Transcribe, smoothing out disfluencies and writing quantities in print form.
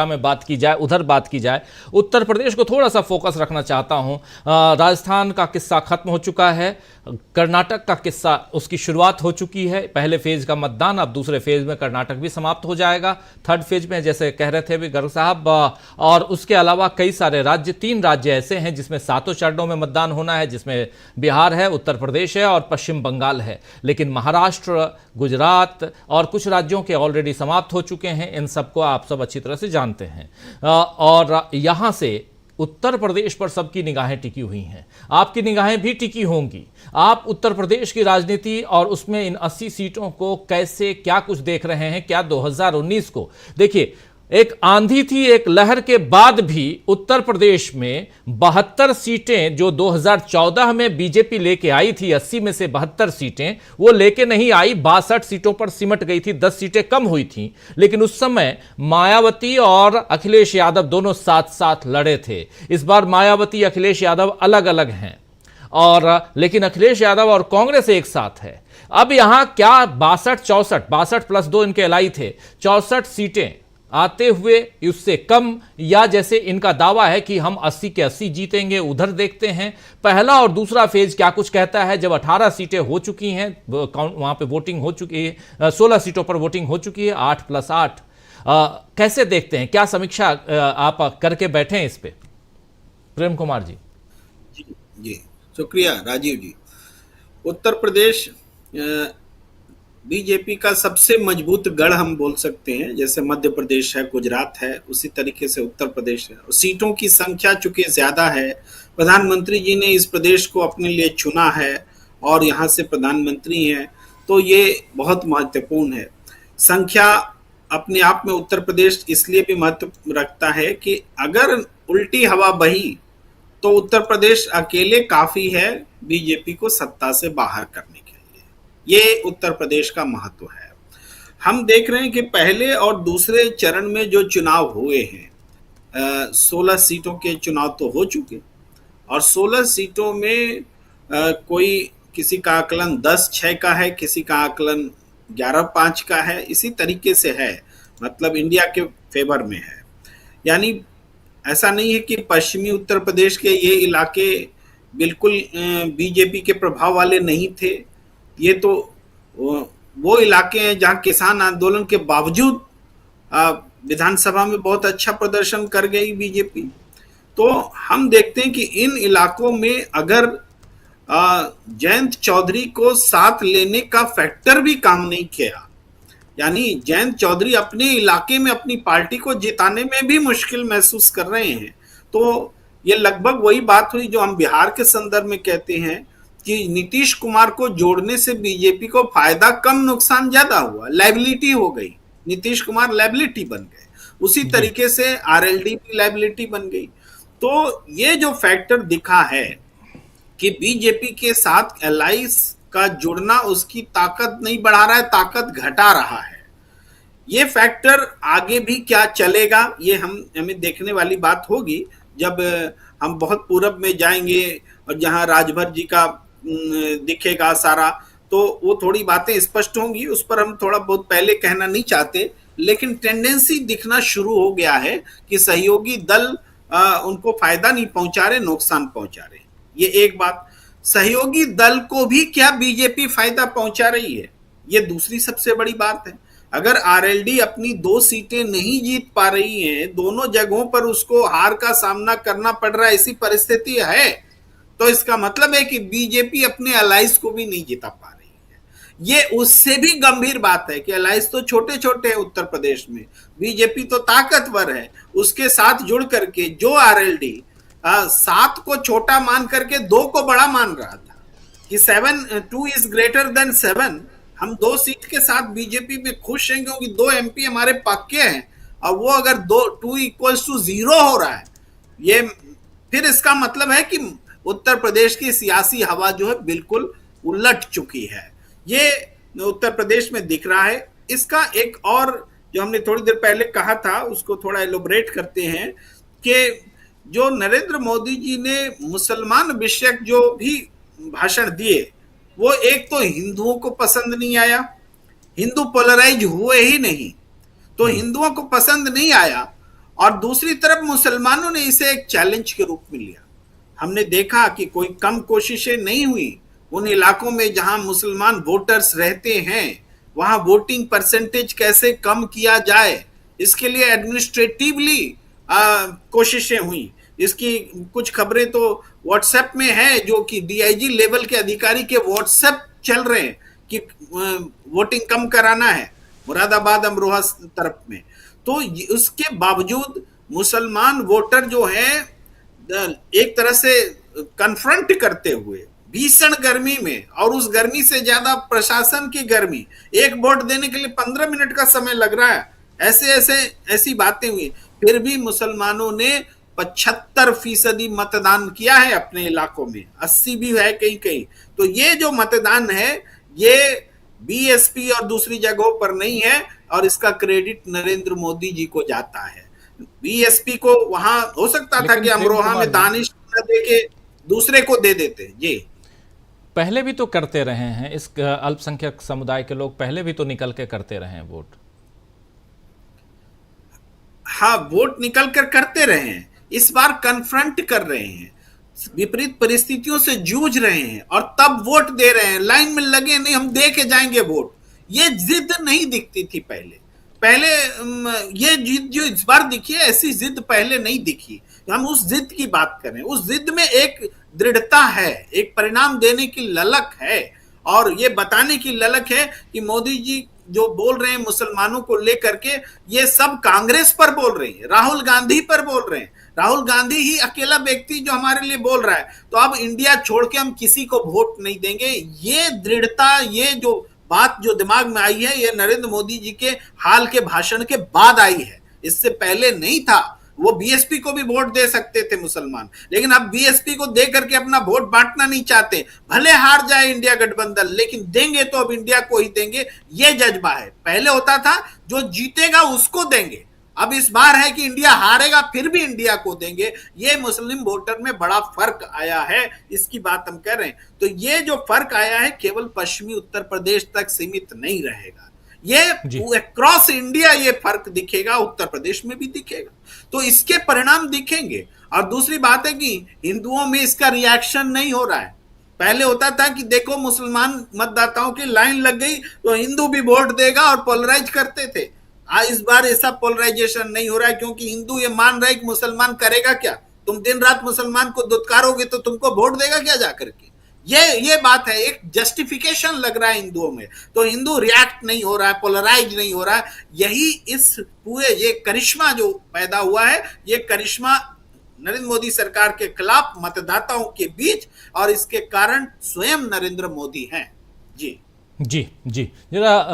में बात की जाए, उधर बात की जाए, उत्तर प्रदेश को थोड़ा सा फोकस रखना चाहता हूं। राजस्थान का किस्सा खत्म हो चुका है, कर्नाटक का किस्सा उसकी शुरुआत हो चुकी है, पहले फेज का मतदान, अब दूसरे फेज में कर्नाटक भी समाप्त हो जाएगा, थर्ड फेज में जैसे कह रहे थे भी गर्ग साहब। और उसके अलावा कई सारे राज्य, 3 राज्य ऐसे हैं जिसमें 7 चरणों में मतदान होना है, जिसमें बिहार है, उत्तर प्रदेश है और पश्चिम बंगाल है। लेकिन महाराष्ट्र, गुजरात और कुछ राज्यों के ऑलरेडी समाप्त हो चुके हैं। इन सबको आप सब अच्छी तरह से जानते हैं। और यहां से उत्तर प्रदेश पर सबकी निगाहें टिकी हुई हैं, आपकी निगाहें भी टिकी होंगी। आप उत्तर प्रदेश की राजनीति और उसमें इन 80 सीटों को कैसे, क्या कुछ देख रहे हैं? क्या 2019 को देखिए, एक आंधी थी, एक लहर के बाद भी उत्तर प्रदेश में 72 सीटें जो 2014 में बीजेपी लेके आई थी, 80 में से 72 सीटें वो लेके नहीं आई, 62 सीटों पर सिमट गई थी, 10 सीटें कम हुई थी। लेकिन उस समय मायावती और अखिलेश यादव दोनों साथ साथ लड़े थे। इस बार मायावती, अखिलेश यादव अलग अलग हैं, और लेकिन अखिलेश यादव और कांग्रेस एक साथ है। अब यहां क्या 62 प्लस 2 इनके एलआई थे, 64 सीटें आते हुए उससे कम, या जैसे इनका दावा है कि हम 80 के 80 जीतेंगे, उधर देखते हैं पहला और दूसरा फेज क्या कुछ कहता है। जब 18 सीटें हो चुकी हैं, वहां पे वोटिंग हो चुकी है, 16 सीटों पर वोटिंग हो चुकी है, 8 + 8। कैसे देखते हैं, क्या समीक्षा आप करके बैठे हैं इस पे, प्रेम कुमार जी? जी जी, शुक्रिया राजीव जी। उत्तर प्रदेश बीजेपी का सबसे मजबूत गढ़ हम बोल सकते हैं। जैसे मध्य प्रदेश है, गुजरात है, उसी तरीके से उत्तर प्रदेश है। सीटों की संख्या चूंकि ज्यादा है, प्रधानमंत्री जी ने इस प्रदेश को अपने लिए चुना है और यहाँ से प्रधानमंत्री हैं, तो ये बहुत महत्वपूर्ण है। संख्या अपने आप में उत्तर प्रदेश इसलिए भी महत्व रखता है कि अगर उल्टी हवा बही तो उत्तर प्रदेश अकेले काफी है बीजेपी को सत्ता से बाहर करने के लिए। ये उत्तर प्रदेश का महत्व है। हम देख रहे हैं कि पहले और दूसरे चरण में जो चुनाव हुए हैं, 16 सीटों के चुनाव तो हो चुके, और 16 सीटों में कोई किसी का आकलन 10-6 का है, किसी का आकलन 11-5 का है, इसी तरीके से है, मतलब इंडिया के फेवर में है। यानी ऐसा नहीं है कि पश्चिमी उत्तर प्रदेश के ये इलाके बिल्कुल बीजेपी के प्रभाव वाले नहीं थे। ये तो वो इलाके हैं जहां किसान आंदोलन के बावजूद विधानसभा में बहुत अच्छा प्रदर्शन कर गई बीजेपी। तो हम देखते हैं कि इन इलाकों में अगर जयंत चौधरी को साथ लेने का फैक्टर भी काम नहीं किया, यानी जयंत चौधरी अपने इलाके में अपनी पार्टी को जिताने में भी मुश्किल महसूस कर रहे हैं, तो ये लगभग वही बात हुई जो हम बिहार के संदर्भ में कहते हैं कि नीतीश कुमार को जोड़ने से बीजेपी को फायदा कम, नुकसान ज्यादा हुआ, लायबिलिटी हो गई, नीतीश कुमार लायबिलिटी बन गए। उसी तरीके से आरएलडी भी लायबिलिटी बन गई। तो ये जो फैक्टर दिखा है कि बीजेपी के साथ एलाइंस का जुड़ना उसकी ताकत नहीं बढ़ा रहा है, ताकत घटा रहा है। ये फैक्टर आगे भी क्या चलेगा, ये हमें देखने वाली बात होगी जब हम बहुत पूरब में जाएंगे और जहां राजभर जी का दिखेगा सारा, तो वो थोड़ी बातें स्पष्ट होंगी। उस पर हम थोड़ा बहुत पहले कहना नहीं चाहते, लेकिन टेंडेंसी दिखना शुरू हो गया है कि सहयोगी दल उनको फायदा नहीं पहुंचा रहे, नुकसान पहुंचा रहे। ये एक बात। सहयोगी दल को भी क्या बीजेपी फायदा पहुंचा रही है, ये दूसरी सबसे बड़ी बात है। अगर आरएलडी अपनी 2 सीटें नहीं जीत पा रही हैं, दोनों जगहों पर उसको हार का सामना करना पड़ रहा है, ऐसी परिस्थिति है, तो इसका मतलब है कि बीजेपी अपने अलायंस को भी नहीं जिता पा रही है। ये उससे भी गंभीर बात है कि अलायंस तो छोटे छोटे हैं उत्तर प्रदेश में, बीजेपी तो ताकतवर है। उसके साथ जुड़ करके जो आरएलडी 7 को छोटा मान करके 2 को बड़ा मान रहा था कि 2 इज ग्रेटर देन 7, हम 2 सीट के साथ बीजेपी में खुश हैं क्योंकि 2 एमपी हमारे पक्के हैं, और वो अगर 2 इक्वल्स टू 0 हो रहा है, ये फिर इसका मतलब है कि उत्तर प्रदेश की सियासी हवा जो है बिल्कुल उलट चुकी है। ये उत्तर प्रदेश में दिख रहा है। इसका एक और जो हमने थोड़ी देर पहले कहा था उसको थोड़ा एलोबरेट करते हैं कि जो नरेंद्र मोदी जी ने मुसलमान विषयक जो भी भाषण दिए, वो एक तो हिंदुओं को पसंद नहीं आया, हिंदू पोलराइज हुए ही नहीं, तो हिंदुओं को पसंद नहीं आया। और दूसरी तरफ मुसलमानों ने इसे एक चैलेंज के रूप में लिया। हमने देखा कि कोई कम कोशिशें नहीं हुई। उन इलाकों में जहां मुसलमान वोटर्स रहते हैं वहां वोटिंग परसेंटेज कैसे कम किया जाए, इसके लिए एडमिनिस्ट्रेटिवली कोशिशें हुई। इसकी कुछ खबरें तो व्हाट्सएप में है, जो कि डीआईजी लेवल के अधिकारी के व्हाट्सएप चल रहे हैं कि वोटिंग कम कराना है मुरादाबाद अमरोहा तरफ में। तो उसके बावजूद मुसलमान वोटर जो है एक तरह से कन्फ्रंट करते हुए भीषण गर्मी में, और उस गर्मी से ज्यादा प्रशासन की गर्मी, एक वोट देने के लिए 15 मिनट का समय लग रहा है, ऐसी बातें हुई। फिर भी मुसलमानों ने 75% मतदान किया है अपने इलाकों में, 80 भी है कहीं कहीं। तो ये जो मतदान है ये बीएसपी और दूसरी जगहों पर नहीं है, और इसका क्रेडिट नरेंद्र मोदी जी को जाता है। बीएसपी को वहां हो सकता था कि अमरोहा में दानिश न दे के दूसरे को दे देते जी। पहले भी तो करते रहे हैं, इस अल्पसंख्यक समुदाय के लोग पहले भी तो निकल के करते रहे हैं वोट। हाँ, वोट निकल कर करते रहे हैं, इस बार कन्फ्रंट कर रहे हैं, विपरीत परिस्थितियों से जूझ रहे हैं और तब वोट दे रहे हैं। लाइन में लगे नहीं, हम दे के जाएंगे वोट, ये जिद नहीं दिखती थी पहले। ये जिद जो इस बार दिखी है, ऐसी जिद पहले नहीं दिखी। हम उस जिद की बात करें, उस जिद में एक दृढ़ता है, एक परिणाम देने की ललक है, और ये बताने की ललक है कि मोदी जी जो बोल रहे हैं मुसलमानों को लेकर के, ये सब कांग्रेस पर बोल रहे हैं, राहुल गांधी पर बोल रहे हैं। राहुल गांधी ही अकेला व्यक्ति जो हमारे लिए बोल रहा है, तो अब इंडिया छोड़ के हम किसी को वोट नहीं देंगे। ये दृढ़ता, ये जो बात जो दिमाग में आई है, ये नरेंद्र मोदी जी के हाल के भाषण के बाद आई है, इससे पहले नहीं था। वो बीएसपी को भी वोट दे सकते थे मुसलमान, लेकिन अब बीएसपी को दे करके अपना वोट बांटना नहीं चाहते। भले हार जाए इंडिया गठबंधन, लेकिन देंगे तो अब इंडिया को ही देंगे, ये जज्बा है। पहले होता था जो जीतेगा उसको देंगे, अब इस बार है कि इंडिया हारेगा फिर भी इंडिया को देंगे। ये मुस्लिम वोटर में बड़ा फर्क आया है, इसकी बात हम कर रहे हैं। तो ये जो फर्क आया है केवल पश्चिमी उत्तर प्रदेश तक सीमित नहीं रहेगा, ये क्रॉस इंडिया ये फर्क दिखेगा, उत्तर प्रदेश में भी दिखेगा। तो इसके परिणाम दिखेंगे। और दूसरी बात है कि हिंदुओं में इसका रिएक्शन नहीं हो रहा है। पहले होता था कि देखो मुसलमान मतदाताओं की लाइन लग गई तो हिंदू भी वोट देगा और पोलराइज करते थे। इस बार ऐसा पोलराइजेशन नहीं हो रहा है, क्योंकि हिंदू ये मान रहा है कि मुसलमान करेगा क्या, तुम दिन रात मुसलमान को दुत्कारोगे तो तुमको वोट देगा क्या जाकर के। ये बात है, एक जस्टिफिकेशन लग रहा है हिंदुओं में। तो हिंदू रिएक्ट नहीं हो रहा है, पोलराइज नहीं हो रहा है। यही इस पूरे ये करिश्मा जो पैदा हुआ है, ये करिश्मा नरेंद्र मोदी सरकार के खिलाफ मतदाताओं के बीच, और इसके कारण स्वयं नरेंद्र मोदी हैं। जी जी जी जरा